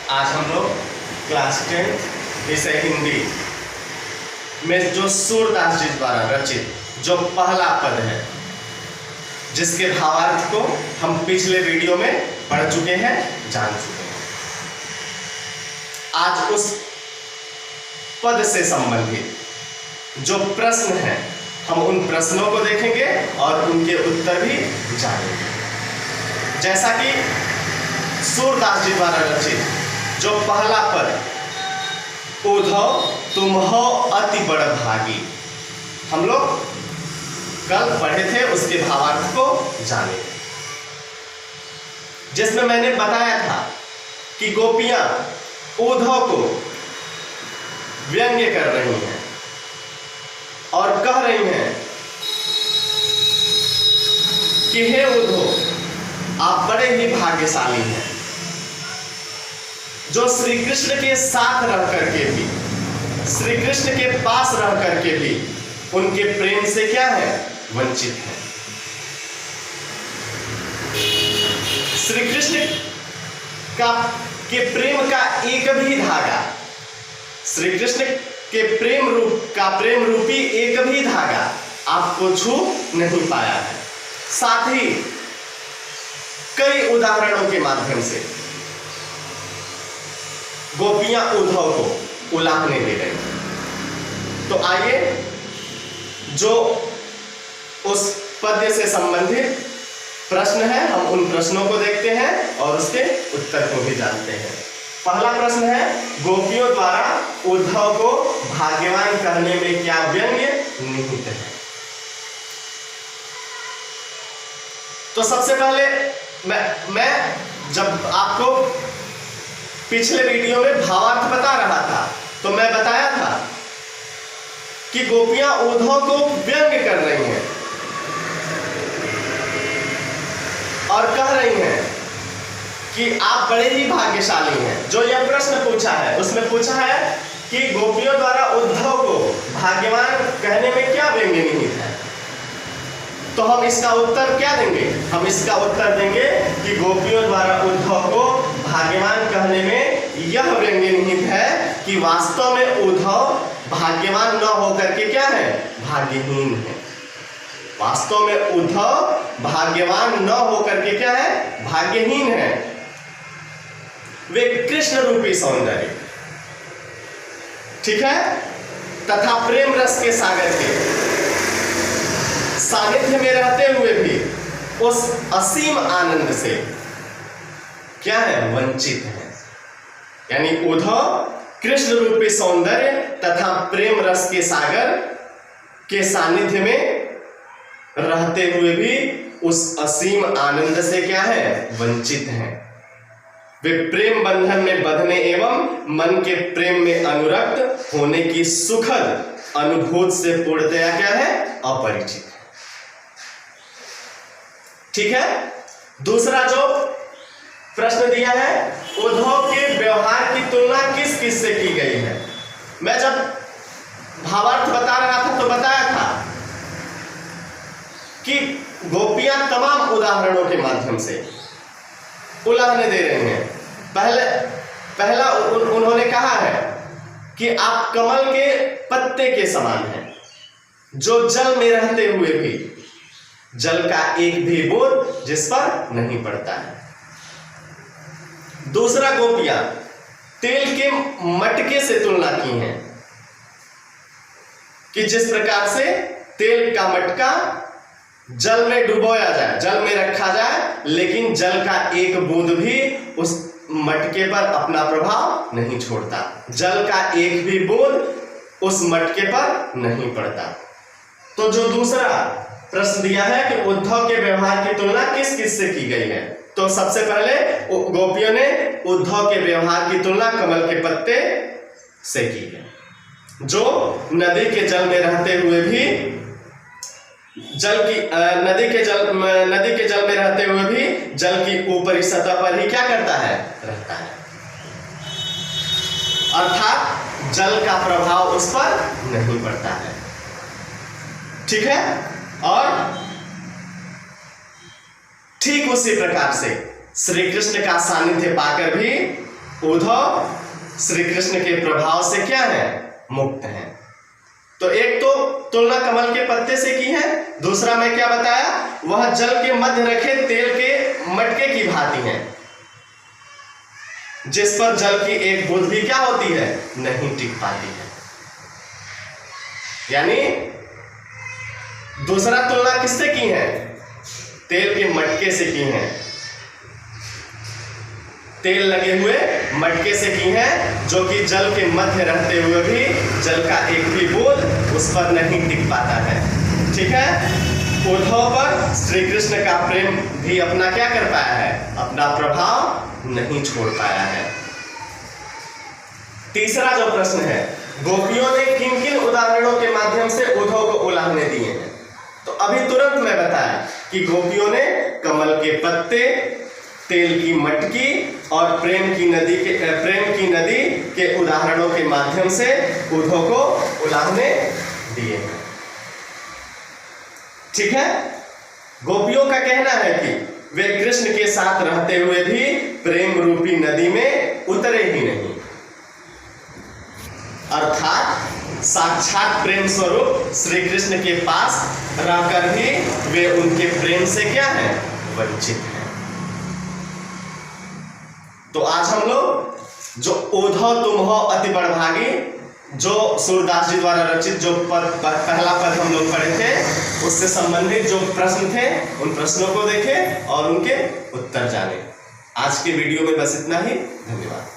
आज हम लोग क्लास 10 विषय हिंदी में जो सूरदास जी द्वारा रचित जो पहला पद है, जिसके भावार्थ को हम पिछले वीडियो में पढ़ चुके हैं, जान चुके हैं। आज उस पद से संबंधित जो प्रश्न है, हम उन प्रश्नों को देखेंगे और उनके उत्तर भी जानेंगे। जैसा कि सूरदास जी द्वारा रचित जो पहला पद, उद्धव तुम हो अति बड़ भागी, हम लोग कल पढ़े थे, उसके भावार्थ को जाने, जिसमें मैंने बताया था कि गोपियां उद्धव को व्यंग्य कर रही हैं और कह रही हैं कि हे उद्धव, आप बड़े ही भाग्यशाली हैं जो श्री कृष्ण के साथ रह करके भी, श्री कृष्ण के पास रह करके भी उनके प्रेम से क्या है, वंचित है। श्री कृष्ण के प्रेम का एक भी धागा, श्री कृष्ण के प्रेम रूपी एक भी धागा आपको छू नहीं पाया है। साथ ही कई उदाहरणों के माध्यम से गोपियां उद्धव को उलाहने दे रही हैं। तो आइए जो उस पद्य से संबंधित प्रश्न है, हम उन प्रश्नों को देखते हैं और उसके उत्तर को भी जानते हैं। पहला प्रश्न है, गोपियों द्वारा उद्धव को भाग्यवान कहने में क्या व्यंग्य निहित है? तो सबसे पहले मैं जब आपको पिछले वीडियो में भावार्थ बता रहा था तो मैं बताया था कि गोपियां उद्धव को व्यंग्य कर रही हैं और कह रही हैं कि आप बड़े ही भाग्यशाली हैं। जो यह प्रश्न पूछा है उसमें पूछा है कि गोपियों द्वारा उद्धव को भाग्यवान कहने में क्या व्यंग्य निहित है, तो हम इसका उत्तर क्या देंगे? हम इसका उत्तर देंगे कि गोपियों द्वारा उद्धव को भाग्यवान कहने में यह व्यंग्य निहित है कि वास्तव में उद्धव भाग्यवान न होकर के क्या है, भाग्यहीन है। वास्तव में उद्धव भाग्यवान न होकर के क्या है, भाग्यहीन है। वे कृष्ण रूपी सौंदर्य, ठीक है, तथा प्रेम रस के सागर के सानिध्य में रहते हुए भी उस असीम आनंद से क्या है, वंचित है। यानी उद्धव कृष्ण रूपी सौंदर्य तथा प्रेम रस के सागर के सानिध्य में रहते हुए भी उस असीम आनंद से क्या है, वंचित हैं। वे प्रेम बंधन में बंधने एवं मन के प्रेम में अनुरक्त होने की सुखद अनुभूति से पूर्णतया क्या है, अपरिचित है। ठीक है। दूसरा जो प्रश्न दिया है, उद्धव के व्यवहार की तुलना किस किस से की गई है? मैं जब भावार्थ बता रहा था तो बताया था कि गोपियां तमाम उदाहरणों के माध्यम से उलाहने दे रहे हैं। पहला उन्होंने कहा है कि आप कमल के पत्ते के समान हैं जो जल में रहते हुए भी जल का एक भी बूंद जिस पर नहीं पड़ता है। दूसरा, गोपियां तेल के मटके से तुलना की हैं कि जिस प्रकार से तेल का मटका जल में डुबोया जाए, जल में रखा जाए, लेकिन जल का एक बूंद भी उस मटके पर अपना प्रभाव नहीं छोड़ता, जल का एक भी बूंद उस मटके पर नहीं पड़ता। तो जो दूसरा प्रश्न दिया है कि उद्धव के व्यवहार की तुलना किस किस से की गई है, तो सबसे पहले गोपियों ने उद्धव के व्यवहार की तुलना कमल के पत्ते से की है, जो नदी के जल में रहते हुए भी नदी के जल में रहते हुए भी जल की ऊपरी सतह पर ही क्या करता है, रहता है। अर्थात जल का प्रभाव उस पर नहीं पड़ता है। ठीक है। और ठीक उसी प्रकार से श्री कृष्ण का सानिध्य पाकर भी उद्धव श्री कृष्ण के प्रभाव से क्या है, मुक्त है। तो एक तो तुलना कमल के पत्ते से की है, दूसरा मैं क्या बताया, वह जल के मध्य रखे तेल के मटके की भांति है, जिस पर जल की एक बूंद भी क्या होती है, नहीं टिक पाती है। यानी दूसरा तुलना किससे की है, तेल के मटके से की है, तेल लगे हुए मटके से की है, जो कि जल के मध्य रहते हुए भी जल का एक भी बूंद उस पर नहीं टिक पाता है। ठीक है, उद्धव पर श्री कृष्ण का प्रेम भी अपना क्या कर पाया है, अपना प्रभाव नहीं छोड़ पाया है। तीसरा जो प्रश्न है, गोपियों ने किन किन उदाहरणों के माध्यम से उद्धव को उलाहने दिए हैं। तो अभी तुरंत मैं बताया कि गोपियों ने कमल के पत्ते, तेल की मटकी और प्रेम की नदी के उदाहरणों के माध्यम से उद्धव को उलाहने दिए हैं। ठीक है, गोपियों का कहना है कि वे कृष्ण के साथ रहते हुए भी प्रेम रूपी नदी में उतरे ही नहीं, अर्थात साक्षात प्रेम स्वरूप श्री कृष्ण के पास रहकर भी वे उनके प्रेम से क्या है, वंचित हैं। तो आज हम लोग जो उद्धव तुम हो अति बड़भागी, जो सूरदास जी द्वारा रचित जो पहला पद हम लोग पढ़े थे, उससे संबंधित जो प्रश्न थे उन प्रश्नों को देखें और उनके उत्तर जाने। आज के वीडियो में बस इतना ही। धन्यवाद।